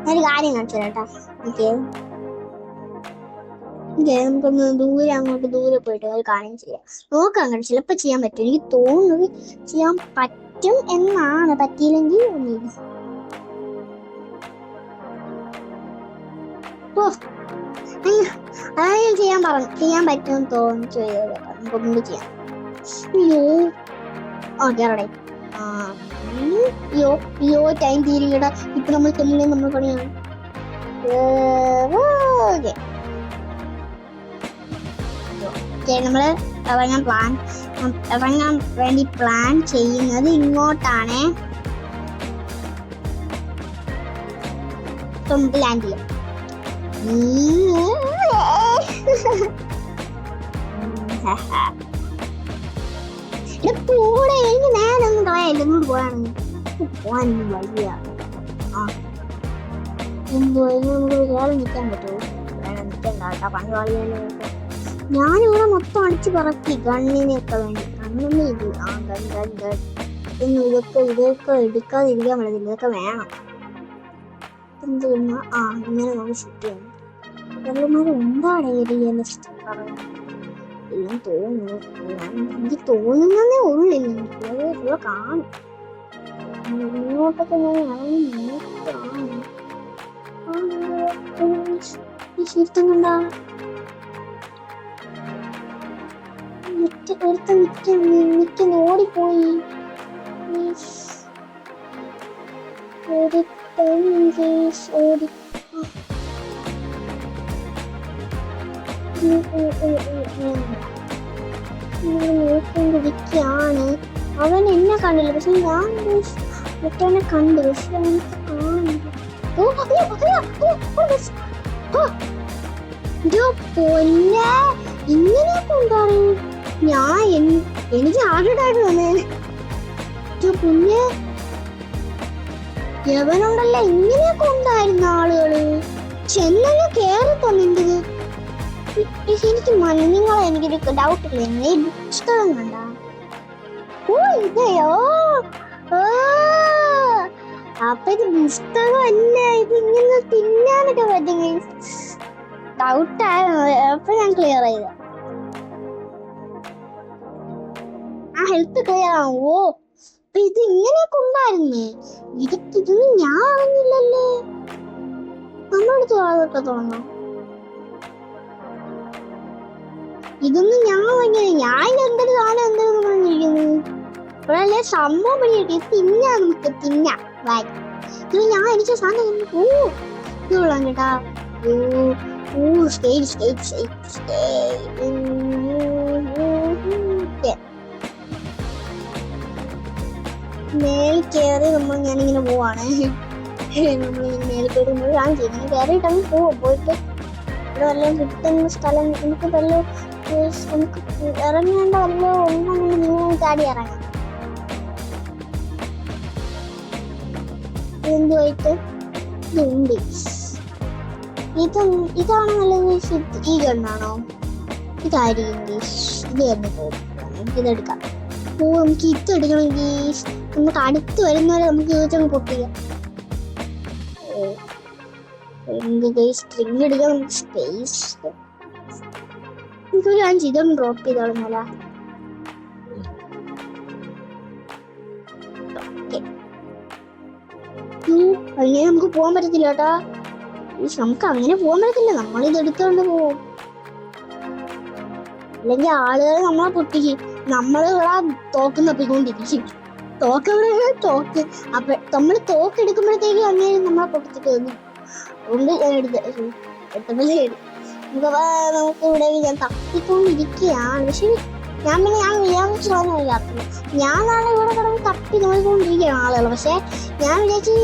ഒരു കാര്യം കാണിച്ചു കേട്ടാ. നമുക്കൊന്ന് ദൂരെ അങ്ങോട്ട് ദൂരെ പോയിട്ട് ഒരു കാര്യം ചെയ്യാം. നോക്കാം അങ്ങനെ ചിലപ്പോൾ ചെയ്യാൻ പറ്റും. എനിക്ക് തോന്നുന്നത് ചെയ്യാൻ പറ്റും എന്നാണ്. പറ്റിയില്ലെങ്കിൽ അതായത് ചെയ്യാൻ പറ്റുമെന്ന് തോന്നുന്നു. ചെയ്തത് നമുക്കൊന്നും ചെയ്യാം. ടൈം തീരുകട. ഇപ്പൊ നമ്മൾ ചെല്ലില്ലേ നമ്മൾ പണിയാണ്. നമ്മള് ഇറങ്ങാൻ വേണ്ടി പ്ലാൻ ചെയ്യുന്നത് ഇങ്ങോട്ടാണ്. ലാൻഡ് ചെയ്യാം. കൂടെ എനിക്ക് നേരൊന്നും കളയല്ല. ഇങ്ങോട്ട് പോകാനൊന്നും വയ്യ. വേറെ നിൽക്കാൻ പറ്റുമോ? വേറെ നിൽക്കണ്ട. പങ്കാളിയാലോ. ഞാനിവിടെ മൊത്തം അടിച്ചു പറക്കി ഗണ്ണിനെയൊക്കെ വേണ്ടി. കണ്ണൊന്നും ഇത് ഇതൊക്കെ എടുക്കാതിരിക്കാൻ പറ്റില്ല. ഇതൊക്കെ വേണം. എന്ത് ഇങ്ങനെ നമുക്ക് ഷിഫ്റ്റ് ചെയ്യണം. വെള്ളമാര് എന്താണ് റിയലിസ്റ്റ് പറയുന്നത്? തോന്നുന്നു. എനിക്ക് തോന്നുന്നതേ ഉള്ളു. കാണും. ഇങ്ങോട്ടൊക്കെ ഞാൻ ഇറങ്ങി നോക്കാണ്. ഈ ഷിഫ്റ്റ് കണ്ടാ നിൽക്കുന്ന ഓടിപ്പോയി. ഓടി നോക്കിക്കൊണ്ടിരിക്കുകയാണ്. അവൻ എന്നെ കണ്ടില്ല. പക്ഷെ ഞാൻ മറ്റവനെ കണ്ടു. പക്ഷെ അവനക്ക് പൊന്നെ ഇങ്ങനെയൊക്കെ ഉണ്ടാണ്. എനിക്ക് ആദ്യമായിട്ട് വന്നേ. പിന്നെ യവനുണ്ടല്ലോ ഇങ്ങനെയൊക്കെ ഉണ്ടായിരുന്ന ആളുകള് ചെന്നൈ കേറി തന്നിട്ടത്. എനിക്ക് എനിക്കൊരു ഡൗട്ടില്ല. ഈ പുസ്തകം കണ്ട ഇതയോ? അപ്പൊ ഇത് പുസ്തകമല്ല. ഇത് ഇങ്ങനെ തിന്നാനൊക്കെ പറ്റും. ഡൗട്ടായിരുന്നു. അപ്പൊ ഞാൻ ക്ലിയർ ചെയ്ത ആ ഹെൽത്ത് ക്ലിയർ ആവോ? അപ്പൊ ഇത് ഇങ്ങനെയൊക്കെ ഉണ്ടായിരുന്നേ. ഇതൊന്നും ഞാൻ അറിഞ്ഞില്ലല്ലേ. നമ്മളടുത്ത് അതൊക്കെ തോന്നണം. ഇതൊന്നും ഞാൻ വാങ്ങിയത്. ഞാൻ എന്തൊരു സാധനം എന്തെന്ന് പറഞ്ഞിരിക്കുന്നത്. ഇപ്പോഴല്ലേ സംഭവം പണിയിട്ട് തിന്നാ. നമുക്ക് തിന്നാം. ഇത് ഞാൻ എനിക്ക് സാധനം ഇത് കൊള്ളാം കേട്ടാ. മേൽ കയറി ഞാനിങ്ങനെ പോവാണ്. നമ്മളിങ്ങനെ മേൽ കയറി ഞാൻ ചെയ്യുന്നത് കയറിയിട്ട് അങ്ങ് പോയിട്ട് ഇവിടെ വല്ലതും കിട്ടുന്ന സ്ഥലം നമുക്ക് വല്ല നമുക്ക് ഇറങ്ങേണ്ട വല്ല ഒന്നും നിങ്ങൾ ചാടി ഇറങ്ങാം. എന്തുമായിട്ട് ഇതുണ്ട്. ഇതാണ് നല്ലത്. ഈ ഗണ്ണാണോ? ഇതായിരിക്കും. ഇത് തന്നെ പോകും. നമുക്കിതെടുക്കാം. നമുക്ക് ഇതെടുക്കണമെങ്കിൽ നമുക്ക് അടുത്ത് വരുന്നവരെ നമുക്ക് ചോദിച്ചങ്ങ് പൊട്ടിക്കാം. സ്ട്രിങ് എടുക്കാം. നമുക്ക് സ്പേസ് എനിക്കൊരു 5 ഇതൊന്നും ഡ്രോപ്പ് ചെയ്തോളുന്നല്ല. അങ്ങനെ നമുക്ക് പോകാൻ പറ്റത്തില്ല കേട്ടാ. നമുക്ക് അങ്ങനെ പോകാൻ പറ്റത്തില്ല. നമ്മളിത് എടുത്തോണ്ട് പോവും. അല്ലെങ്കിൽ ആളുകൾ നമ്മളെ പൊട്ടിക്കും. നമ്മളിവിടെ തോക്ക് തപ്പിക്കൊണ്ടിരിക്കും. തോക്ക് അപ്പൊ നമ്മള് തോക്ക് എടുക്കുമ്പോഴത്തേക്ക് അങ്ങനെ നമ്മളെ പൊട്ടിച്ചിട്ട് വന്നു. അതുകൊണ്ട് ഞാൻ എടുത്തപ്പോഴേ നമുക്ക് ഇവിടെ ഞാൻ തപ്പിക്കൊണ്ടിരിക്കുകയാണ്. പക്ഷെ ഞാൻ വിചാരിച്ചു ഞാനാണ് ഇവിടെ കിടന്ന് തപ്പി നോക്കിക്കൊണ്ടിരിക്കുകയാണ് ആളുകൾ. പക്ഷെ ഞാൻ വിചാരിച്ചു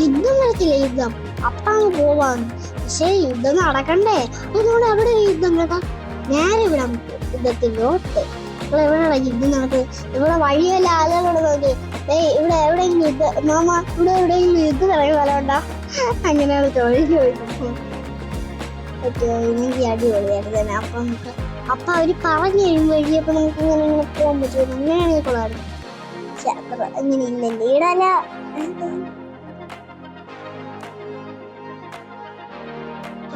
യുദ്ധം വരത്തില്ല, യുദ്ധം അപ്പൊ അങ്ങ് പോവാന്ന്. പക്ഷെ യുദ്ധം നടക്കണ്ടേ, അതുകൊണ്ട് അവിടെ യുദ്ധം കേട്ടാ നേരെ വിടാൻ പറ്റും യുദ്ധത്തിലോട്ട്. ഇവിടെ എവിടെയാണ് യുദ്ധം നടക്കുന്നത്? ഇവിടെ വഴിയല്ല ആളുകളോട് നോക്കി, ഇവിടെ എവിടെയെങ്കിലും യുദ്ധം മാമ, ഇവിടെ എവിടെയെങ്കിലും യുദ്ധം നടക്കുന്ന സ്ഥലമുണ്ടോ? അങ്ങനെയാണ് ചോദിക്കുന്നത്. പറ്റുമോ? എനിക്ക് അടിപൊളിയായിട്ട് തന്നെ. അപ്പൊ നമുക്ക് അപ്പൊ അവര് പറഞ്ഞു കഴിയുമ്പോഴേക്കും നമുക്ക് ഇങ്ങനെ ഇങ്ങനെ പോകാൻ പറ്റുമോ? അങ്ങനെയാണെങ്കിൽ കൊള്ളാറ്. അങ്ങനെ ഇല്ലല്ലേ ഇടല.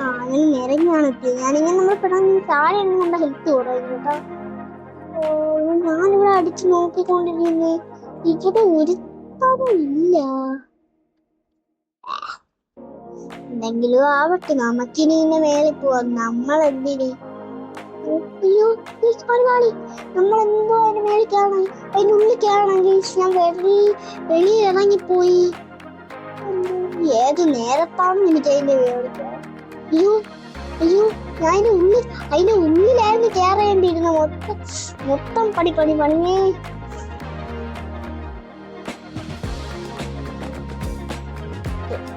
അങ്ങനെ നിരങ്ങാണ് എത്തിയത്. ഞാനിങ്ങനെ നമ്മൾ പെട്ടെന്ന് താഴെ നമ്മുടെ ഹെൽത്ത് കുറയും കേട്ടോ. ഞാനിവിടെ അടിച്ചു നോക്കിക്കൊണ്ടിരിക്കുന്നേ, ഇവിടെ ഒരു ഇല്ല. എന്തെങ്കിലും ആവട്ടെ, നമുക്കിനി ഇങ്ങനെ മേലെ പോവാം. നമ്മളെന്തിന് നമ്മളെന്തോ അതിന് മേളിക്കാണ്, അതിനുള്ളിൽ കയറണമെങ്കിൽ ഞാൻ വെളിയിൽ ഇറങ്ങിപ്പോയി. ഏത് നേരത്താണ് എനിക്ക് അതിന്റെ വേളിക്ക. അയ്യോ അയ്യോ, ഞാൻ അതിന്റെ ഉള്ളിലായിരുന്നു കയറേണ്ടിയിരുന്ന. മൊത്തം പണി പണിയേ.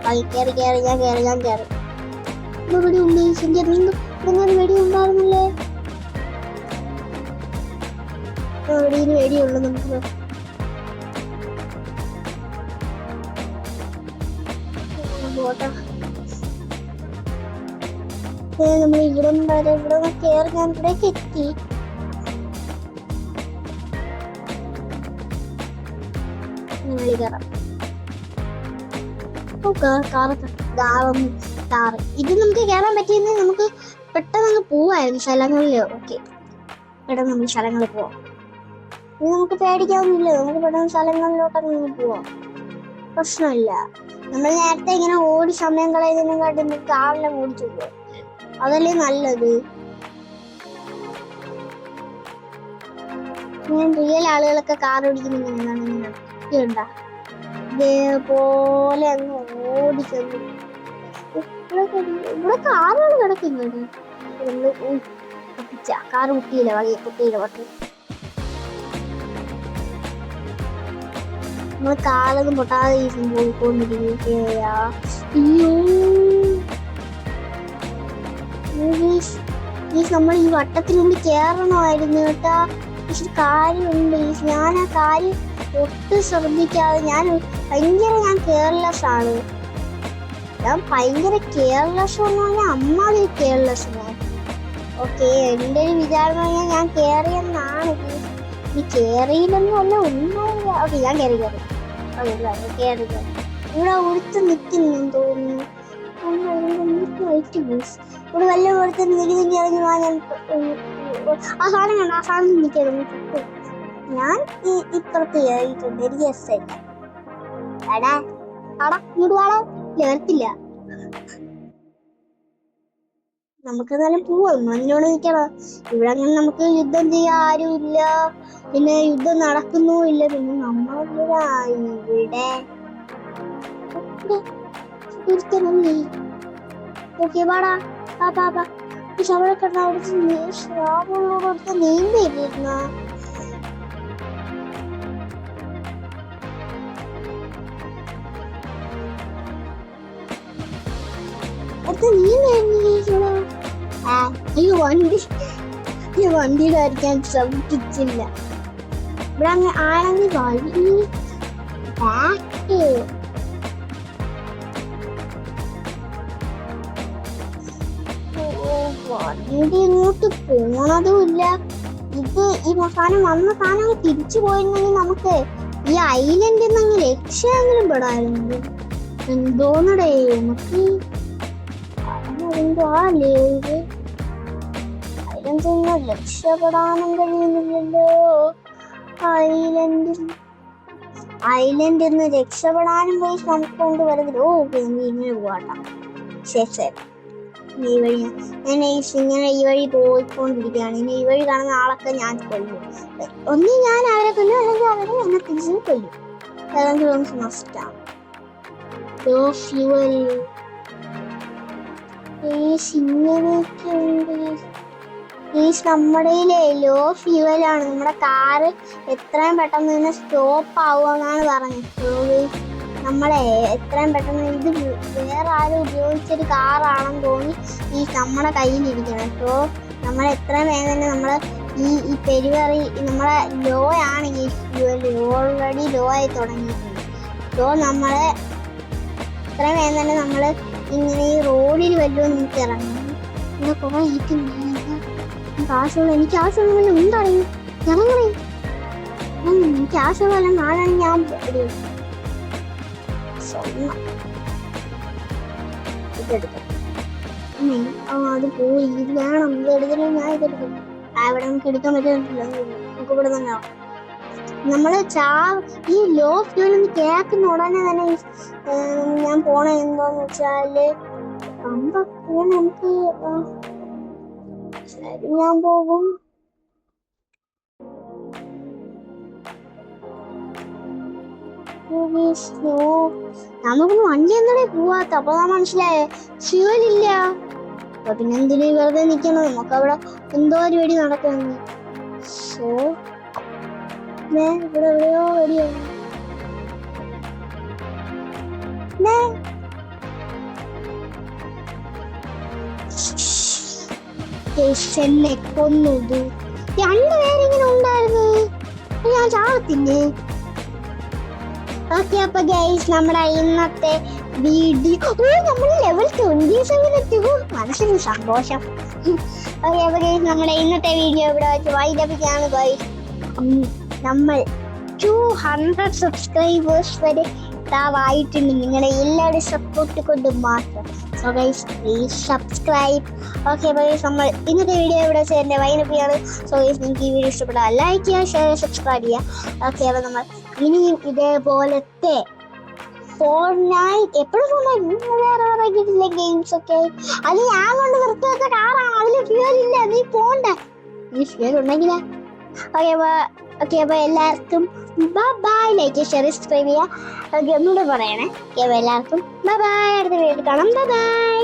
ഞാൻ കയറി. വെടി ഉണ്ട്, ഇങ്ങനെ വെടി ഉണ്ടായിരുന്നല്ലേ. വെടിയിൽ വെടിയുള്ളു നമുക്ക്. നമ്മൾ ഇവിടെ വരെ ഇവിടെ കയറി. ഞാൻ ഇവിടേക്ക് എത്തി. ഇത് നമുക്ക് കയറാൻ പറ്റിയെന്ന് നമുക്ക് പെട്ടെന്ന് അങ്ങ് പോവായിരുന്നു സ്ഥലങ്ങളിൽ. ഓക്കെ, പെട്ടെന്ന് നമുക്ക് സ്ഥലങ്ങളിൽ പോവാം. ഇത് നമുക്ക് പേടിക്കാവുന്നില്ല, നമുക്ക് പെട്ടെന്ന് സ്ഥലങ്ങളിലോട്ടൊക്കെ പോവാം, പ്രശ്നമില്ല. നമ്മൾ നേരത്തെ ഇങ്ങനെ ഓടി സമയം കളയുന്നതിനെക്കാട്ടി നമുക്ക് കാറിലും ഓടിച്ചു പോവാം, അതല്ലേ നല്ലത്. ഞാൻ റിയൽ ആളുകളൊക്കെ കാർ ഓടിക്കുന്നുണ്ട, ഇതേപോലെ അങ്ങ് ഓടിക്കുന്നു. ഇവിടെ കാറുകൾ കിടക്കുന്നുണ്ട്. കാറ് കുട്ടിയില്ല പട്ടി. നമ്മള് കാലൊന്നും പൊട്ടാതെ പോയിക്കൊണ്ടിരിക്കുകയാ. നമ്മൾ ഈ വട്ടത്തിനുള്ളിൽ കേറണമായിരുന്നു കേട്ടാ. പക്ഷെ കാര്യമുണ്ട്, ഞാൻ ആ കാര്യം ഒട്ടും ശ്രദ്ധിക്കാതെ ഞാൻ കെയർലെസ് ആണ്. ഞാൻ ഭയങ്കര കെയർലെസ് എന്ന് പറഞ്ഞാൽ അമ്മാതിരി കെയർലെസ്. ഓക്കെ, എൻ്റെ ഒരു വിചാരം ഞാൻ കയറിയെന്നാണ്. ഈ കയറിയില്ലെന്നും അല്ല ഒന്നുമില്ല. ഓക്കെ, ഞാൻ കയറി. ഇവിടെ ഒരുത്ത് നിൽക്കുന്നു തോന്നുന്നു. ഇവിടെ വല്ല ഒരുത്ത് നികുതി ഇറങ്ങി വാങ്ങാൻ ആ സാധനം കണ്ട, ആ സാധനം നിൽക്കുന്നു. ഞാൻ ഇപ്പുറത്ത് കയറിയിട്ടുണ്ട്. എനിക്ക് രസമില്ല. എടാ ഇങ്ങോട്ട് വാടാ, വരത്തില്ല. നമുക്ക് നല്ല പോവാം, അതിനോട് നിൽക്കണം. ഇവിടെ അങ്ങനെ നമുക്ക് യുദ്ധം ചെയ്യാൻ ആരുമില്ല, പിന്നെ യുദ്ധം നടക്കുന്നുമില്ല. പിന്നെ നമ്മളിവിടെ ഒരുത്തനല്ലേ. ഓക്കെ, പാടാ ശവളെ കണ്ട ശ്രാവുള്ളോട് അടുത്ത് നീന്തിയിരുന്ന അയ്യോ വണ്ടിയുടെ അടിക്കാൻ ശ്രമിച്ചില്ല. ഇവിടെ അങ്ങ് ആണെങ്കിൽ വഴി വണ്ടി ഇങ്ങോട്ട് പോണതുമില്ല. ഈ സാധനം വന്ന സാധനം തിരിച്ചു പോയിരുന്നെങ്കിൽ നമുക്ക് ഈ ഐലൻഡിൽ നിന്ന് അങ്ങ് രക്ഷയെങ്കിലും പെടാറുണ്ട്. എന്തോന്നടേ നമുക്ക് രക്ഷപ്പെടാനും കഴിയുന്നില്ലല്ലോ. ഐലൻഡിൽ നിന്ന് രക്ഷപ്പെടാനും പോയി നമുക്ക് കൊണ്ടുവരുന്നില്ല. ഓക്കെ, ഇങ്ങനെ പോവാട്ടോ. ശരി, ഈ വഴി ഇങ്ങനെ ഈ വഴി പോയിക്കൊണ്ടിരിക്കുകയാണ്. ഇനി ഈ വഴി കാണുന്ന ആളൊക്കെ ഞാൻ കൊല്ലും. ഒന്നീ ഞാൻ അവരെ കൊല്ലും, അല്ലെങ്കിൽ അവരെ എന്നെ തിരിച്ചു കൊല്ലും. ഏതെങ്കിലും മസ്റ്റാണ്. നമ്മുടെ ലോ ഫ്യൂവലാണ്. നമ്മുടെ കാറ് എത്രയും പെട്ടെന്ന് തന്നെ സ്റ്റോപ്പ് ആവുമെന്നാണ് പറഞ്ഞത്. നമ്മളെ എത്രയും പെട്ടെന്ന് ഇത് വേറെ ആരും ഉപയോഗിച്ചൊരു കാറാണെന്ന് തോന്നി ഈ നമ്മുടെ കയ്യിലിരിക്കണം. സോ നമ്മൾ എത്രയും വേഗം തന്നെ നമ്മൾ ഈ പെരുവറി നമ്മളെ ലോ ആണ് ഈ ഫ്യൂവൽ ഓൾറെഡി ലോ ആയി തുടങ്ങിയിട്ടുണ്ട്. സോ നമ്മളെ എത്രയും വേഗം തന്നെ നമ്മൾ ഇങ്ങനെ ഈ റോഡിൽ വല്ലതും നിങ്ങൾക്ക് ഇറങ്ങും. ഇവിടെ കുറെ ആവശ്യമുള്ള എനിക്ക് ആവശ്യമുള്ള വല്ല ഉണ്ടായി ഇറങ്ങണേ. എനിക്ക് ആവശ്യമുള്ള വല്ല നാളാണ് ഞാൻ ഇതെടുക്കാം. അത് പോയി ഇത് വേണം ഇത് എടുത്തിട്ട് ഞാൻ ഇതെടുക്കും. ഇവിടെ നമുക്ക് എടുക്കാൻ പറ്റുന്നില്ല. നമുക്ക് ഇവിടെ തന്നെ നമ്മള് ഈ ലോ ഫ്യൂൽ കേൾക്കുന്ന ഉടനെ തന്നെ ഞാൻ പോണ എന്താന്ന് വെച്ചാല് നമുക്ക് ഞാൻ പോകും. നമുക്കൊന്ന് വണ്ടി എന്താണ് പോവാത്ത? അപ്പൊ മനസ്സിലായേ ഫ്യൂവലില്ല. അപ്പൊ പിന്നെ എന്തിനു വെറുതെ നിക്കണം? നമുക്ക് അവിടെ എന്തോ ഒരു വെടി നടക്കുന്നു. സോ ഇവിടെ എവിടെയോ വെടിയാണ്. എന്നെ കൊന്നത് രണ്ടുപേരിങ്ങനെ ഉണ്ടായിരുന്നു. ഞാൻ ചാകത്തില്ലേ? ഓക്കെ, അപ്പൊ ഗൈസ് നമ്മുടെ ഇന്നത്തെ വീഡിയോ നമ്മൾ ലെവൽ 27 എത്തി. മനസ്സിന് സന്തോഷം. ഓക്കെ, അപ്പൊ ഗൈസ് നമ്മുടെ ഇന്നത്തെ വീഡിയോ ഇവിടെ വെച്ച് വൈകിപ്പിക്കുകയാണ് ഗൈസ്. നമ്മൾ 200 സബ്സ്ക്രൈബേഴ്സ് വരെ ആയിട്ടുണ്ട്. നിങ്ങളുടെ എല്ലാവരും സപ്പോർട്ട് കൊണ്ട് മാത്രം. So guys please subscribe. Okay guys, നമ്മൾ ഇന്നത്തെ വീഡിയോ ഇവിടെ വെച്ച് വൈകിപ്പിക്കുകയാണ്. സോ ഗൈസ് നിങ്ങൾക്ക് ഈ വീഡിയോ ഇഷ്ടപ്പെട്ടാൽ ലൈക്ക് ചെയ്യുക, ഷെയർ, സബ്സ്ക്രൈബ് ചെയ്യുക. ഓക്കെ, അപ്പോൾ നമ്മൾ ഇനിയും ഇതേപോലത്തെ ഫോർട്നൈറ്റ് എപ്പോഴും വേറെ ഇറങ്ങിയിട്ടില്ല ഗെയിംസ് ഒക്കെ. അത് ഞാൻ കൊണ്ട് നിർത്തി വെച്ച കാറാണ്. അതിൽ ഫ്യൂവൽ ഇല്ല. നീ പോണ്ട. ഈ ഫ്യൂവൽ ഉണ്ടെങ്കിലേ. ഓക്കെ, അപ്പോൾ എല്ലാവർക്കും ബൈ. ലൈക്ക്, ഷെയർ, സബ്സ്ക്രൈബ് ചെയ്യുക. ഓക്കെ, ഒന്നുകൂടെ പറയണേ. ഓക്കെ, അപ്പോൾ എല്ലാവർക്കും ബൈ. അടുത്ത വീഡിയോ കാണാം. ബൈ.